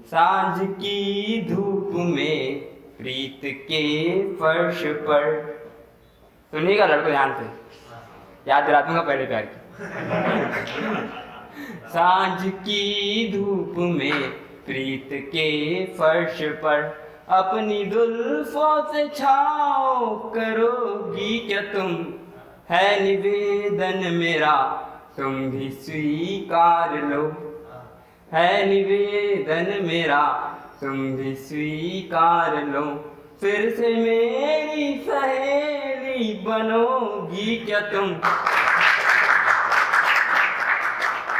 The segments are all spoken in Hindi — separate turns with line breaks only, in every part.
सांझ की धूप में प्रीत के फर्श पर। सुनिएगा लड़कों ध्यान से, याद दिला दूंगा पहले प्यार की। सांझ की धूप में प्रीत के फर्श पर अपनी जुल्फों से छाओ करोगी क्या तुम, है निवेदन मेरा तुम भी स्वीकार लो, है निवेदन मेरा तुम भी स्वीकार लो। फिर से मेरी सहेली बनोगी क्या तुम,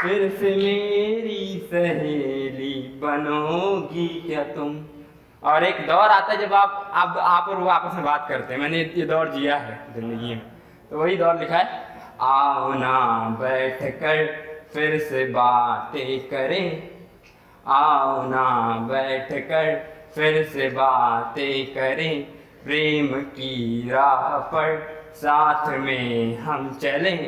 फिर से मेरी सहेली बनोगी क्या तुम। और एक दौर आता है जब आप और वो आपस में बात करते हैं, मैंने ये दौर जिया है जिंदगी में, तो वही दौर लिखा है। आओ ना बैठ कर फिर से बातें करें, आओ ना बैठ कर फिर से बातें करें, प्रेम की राह पर साथ में हम चलें,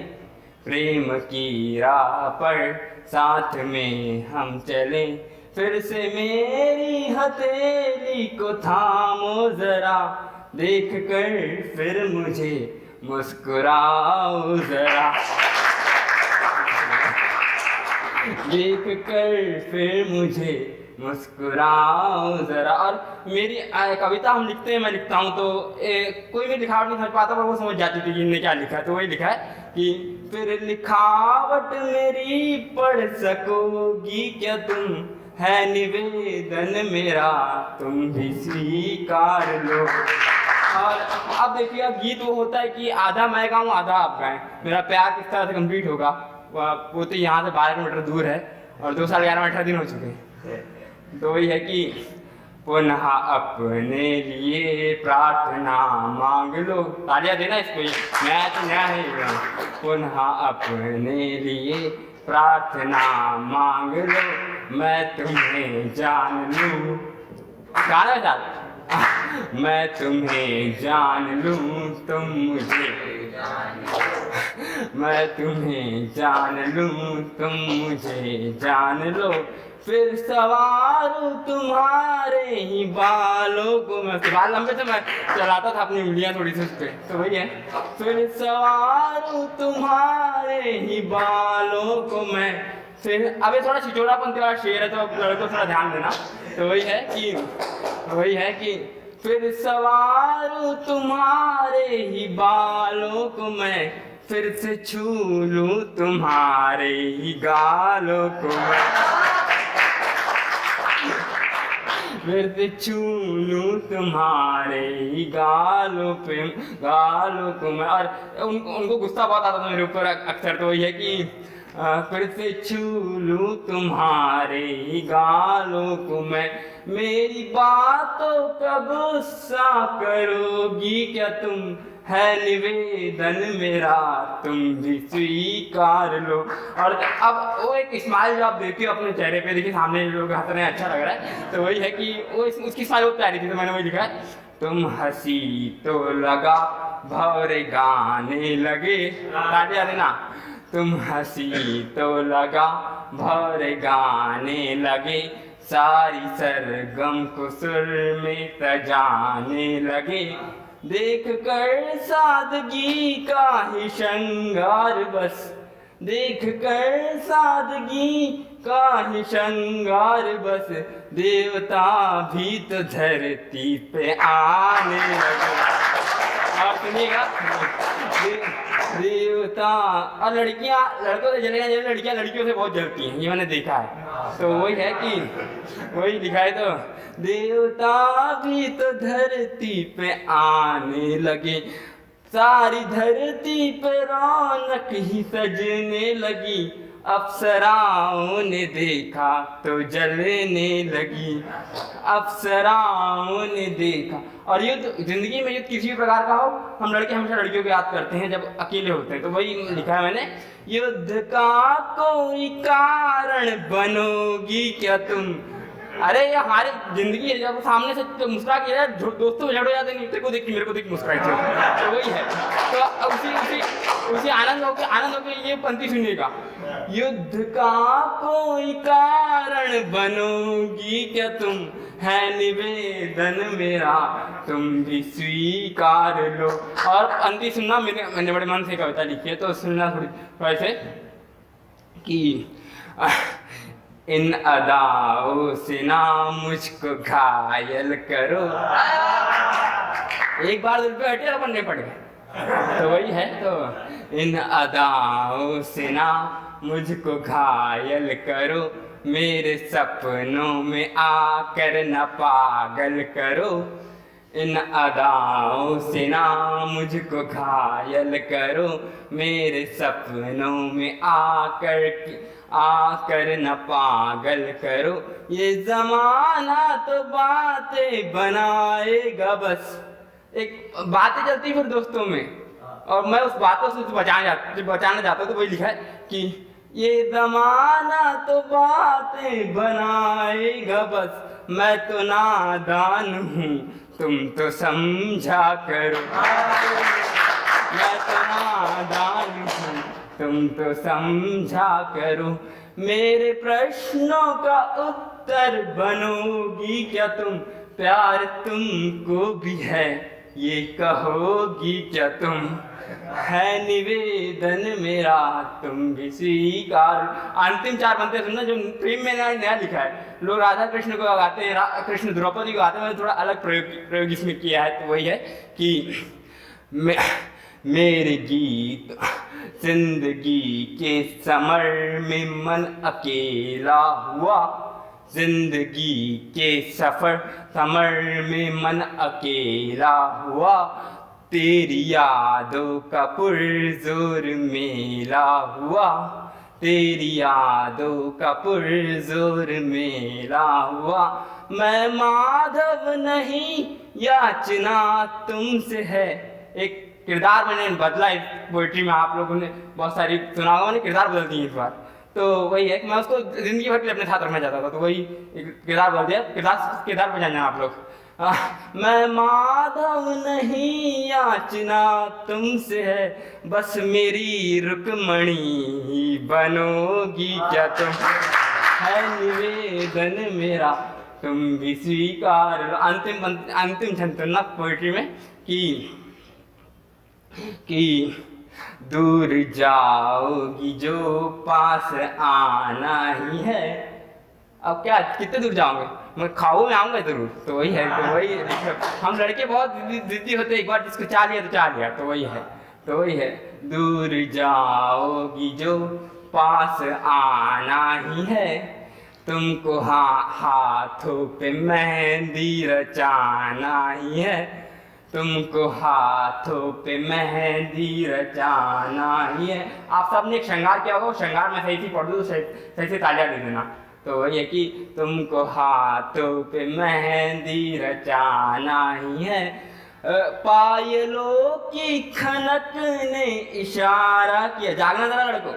प्रेम की राह पर साथ में हम चलें। फिर से मेरी हथेली को थामो जरा, देख कर फिर मुझे मुस्कुराओ जरा, देख कर फिर मुझे मुस्कुराओ जरा। और मेरी कविता हम लिखते हैं, मैं लिखता हूँ तो कोई भी लिखावट नहीं समझ पाता, पर वो समझ जाती थी कि इनने क्या लिखा है। तो वही लिखा है कि फिर लिखावट मेरी पढ़ सकोगी क्या तुम, है निवेदन मेरा तुम भी स्वीकार लो। और अब देखिए गीत वो होता है कि आधा मैं गाऊँ आधा आप गाएं, मेरा प्यार किस तरह से कंप्लीट होगा। वो तो यहाँ से 12 किलोमीटर दूर है और 2 साल 11 18 दिन हो चुके हैं। तो वही है कि पुनः अपने लिए प्रार्थना मांग लो। तालियां देना इसको, नया तो नया है। पुनः अपने लिए प्रार्थना मांग लो, मैं तुम्हें जान लूं। गाना साथ, मैं तुम्हें जान लूं तुम मुझे, मैं तुम्हें जान लूं तुम मुझे जान लो। फिर सवारूं तुम्हारे ही बालों को, मैं बाल लंबे से मैं चलाता था अपनी उंगलियां थोड़ी सी उस पे, तो वही है। फिर सवारूं तुम्हारे ही बालों को मैं, फिर अबे थोड़ा छिचोड़ापन वाला शेर है तो लड़कों थोड़ा ध्यान देना। तो वही है कि फिर सवारूं तुम्हारे ही बालों को मैं, फिर से छू लूं तुम्हारे ही गालों को मैं, फिर से छू लूं तुम्हारे ही गालों को मैं। और उनको गुस्सा बहुत आता था मेरे ऊपर अक्सर, तो वही है कि फिर से छू लूं तुम्हारे ही गालों को मैं, मेरी बातों का गुस्सा करोगी क्या तुम, है निवेदन मेरा तुम भी स्वीकार लो। और अब वो एक स्माइल जो आप देखते हो अपने चेहरे पे, देखिए सामने लोग हंस रहे हैं, अच्छा लग रहा है। तो वही है कि वो उसकी स्माइल बहुत प्यारी थी, तो मैंने वही लिखा है। तुम हंसी तो लगा भौरे गाने लगे, तालियां देना। तुम हंसी तो लगा भौरे गाने लगे, सारी सरगम को सुर में सजाने लगे, देख कर सादगी का ही श्रृंगार बस, देख कर सादगी का ही श्रृंगार बस, देवता भी तो धरती पे आने लगे। आप सुनिएगा, देवता। और लड़कियां लड़कों से जलेगा, लड़कियां लड़कियों से बहुत जलती हैं, ये मैंने देखा है। तो वही है कि वही लिखा है, तो देवता भी तो धरती पे आने लगे, सारी धरती पे रौनक ही सजने लगी, अप्सराओं ने देखा तो जलने लगी, अप्सराओं ने देखा। और युद्ध जिंदगी में युद्ध किसी भी प्रकार का हो, हम लड़के हमेशा लड़कियों को याद करते हैं जब अकेले होते हैं। तो वही लिखा है मैंने, युद्ध का कोई कारण बनोगी क्या तुम, अरे ये हमारी जिंदगी है, जब सामने से तो मुस्कुरा के यार दोस्तों झगड़ हो जाते हैं, तेरे को देख के मेरे को देख के मुस्कुराए थे। तो वही है, तो उसी आनंद होके ये पंक्ति सुनिएगा। युद्ध का कोई कारण प्राण बनोगी क्या तुम, है निवेदन मेरा तुम भी स्वीकार लो। और अंतिम सुनना, मैंने बड़े मन से कविता लिखी है तो सुनना थोड़ी वैसे कि इन अदाओं से ना मुझको घायल करो। एक बार दिल पे हटे अपन नहीं पड़ गए, तो वही है। तो इन अदाओं से ना मुझको घायल करो, मेरे सपनों में आकर न पागल करो। इन अदाओं से ना मुझको घायल करो, मेरे सपनों में आकर न पागल करो। ये जमाना तो बातें बनाएगा बस। एक बातें चलती फिर दोस्तों में, और मैं उस बातों से बचाना चाहता हूँ, तो वही लिखा है कि ये जमाना तो बातें बनाएगा बस, मैं तो नादान हूँ तुम तो समझा करो। मैं तो नादान हूँ तुम तो समझा करो, मेरे प्रश्नों का उत्तर बनोगी क्या तुम, प्यार तुमको भी है ये कहोगी क्या तुम, है निवेदन मेरा तुम भी स्वीकार। अंतिम 4 पंक्तियां सुनना जो प्रेम में नया लिखा है। लोग राधा कृष्ण को गाते हैं, कृष्ण द्रौपदी को गाते हैं, मैंने थोड़ा अलग प्रयोग इसमें किया है। तो वही है कि मेरे गीत जिंदगी के समर में मन अकेला हुआ, जिंदगी के समर में मन अकेला हुआ, तेरी यादों का पुरजोर मेला हुआ, तेरी यादों का पुरजोर मेला हुआ। मैं माधव नहीं याचना तुमसे है। एक किरदार मैंने बदला इस पोइट्री में, आप लोगों ने बहुत सारी सुना होगा, मैंने किरदार बदल दिए इस बार। तो वही है कि मैं उसको जिंदगी भर के लिए अपने साथ रखना चाहता था, तो वही एक किरदार बदल दिया। किरदार पे जाना आप लोग। मैं माधव नहीं याचना तुमसे है, बस मेरी रुक्मणी बनोगी क्या तुम, है निवेदन मेरा तुम भी स्वीकार। अंतिम छंद ना पोइट्री में कि दूर जाओगी जो पास आना ही है। अब क्या कितने दूर जाओगे, मैं खाऊ में आऊँगा जरूर। तो वही है, तो वही हम लड़के बहुत जिद्दी होते, एक बार जिसको चाह लिया तो चाह लिया। तो वही है दूर जाओगी जो पास आना ही है, तुमको हाथों पे मेहंदी रचाना ही है, तुमको हाथों पे मेहंदी रचाना ही है। आप सबने एक श्रृंगार किया होगा, श्रृंगार में सही से पढ़ दो तो सही से तालियां दे देना। तो वही है कि तुमको हाथों पे मेहंदी रचाना ही है, पायलों की खनक ने इशारा किया। जागना जरा लड़को।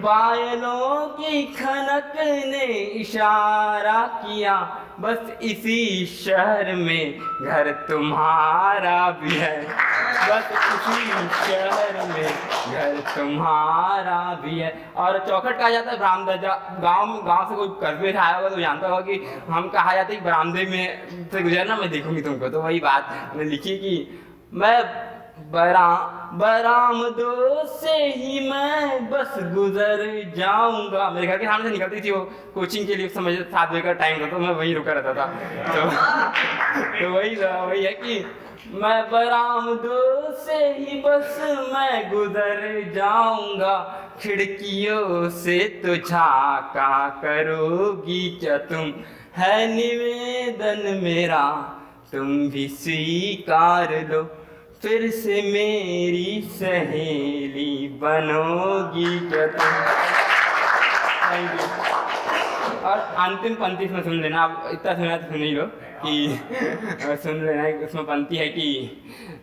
पायलों की खनक ने इशारा किया, बस इसी शहर में घर तुम्हारा भी है, बस इसी शहर में घर तुम्हारा भी है। और चौखट कहा जाता है बरामदा। गांव से कोई कस्बे से आया होगा तो जानता होगा कि हम कहा जाता है बरामदे में से गुजरना मैं देखूंगी तुमको। तो वही बात मैंने लिखी कि मैं बरामदों से ही मैं बस गुजर जाऊंगा। मेरे घर के सामने से निकलती थी वो कोचिंग के लिए, समझ 7 बजे का टाइम था, तो मैं वहीं रुका रहता था। तो वही है कि मैं बरामदों से ही बस मैं गुजर जाऊंगा, खिड़कियों से तो झांका करोगी क्या तुम, है निवेदन मेरा तुम भी स्वीकार लो, फिर से मेरी सहेली बनोगी क्या तुम। Thank you. और अंतिम पंक्ति में सुन लेना, आप इतना सुना तो सुन ही लो कि सुन लेना। उसमें पंक्ति है कि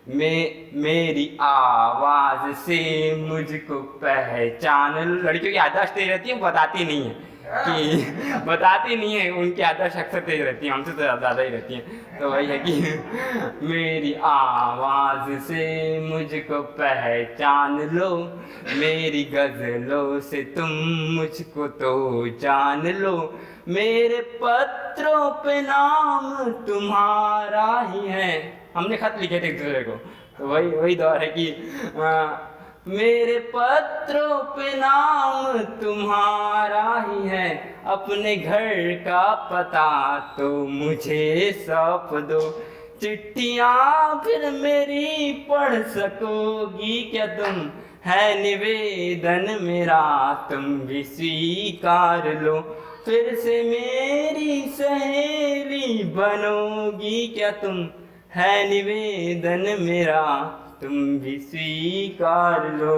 मेरी आवाज़ से मुझको पहचान। लड़कियों की याददाश्त तेज रहती है, बताती नहीं है। कि बताती नहीं है, उनकी आदर्श अक्सर तेज रहती है, हमसे तो ज़्यादा ही रहती हैं। तो वही है कि मेरी आवाज़ से मुझको पहचान लो, मेरी गज़लों से तुम मुझको तो जान लो, मेरे पत्रों पे नाम तुम्हारा ही है। हमने खत लिखे थे एक दूसरे को, तो वही वही दौर है कि मेरे पत्रों पे नाम तुम्हारा ही है, अपने घर का पता तो मुझे सौंप दो, चिट्ठियाँ फिर मेरी पढ़ सकोगी क्या तुम, है निवेदन मेरा तुम भी स्वीकार लो, फिर से मेरी सहेली बनोगी क्या तुम, है निवेदन मेरा तुम भी स्वीकार लो।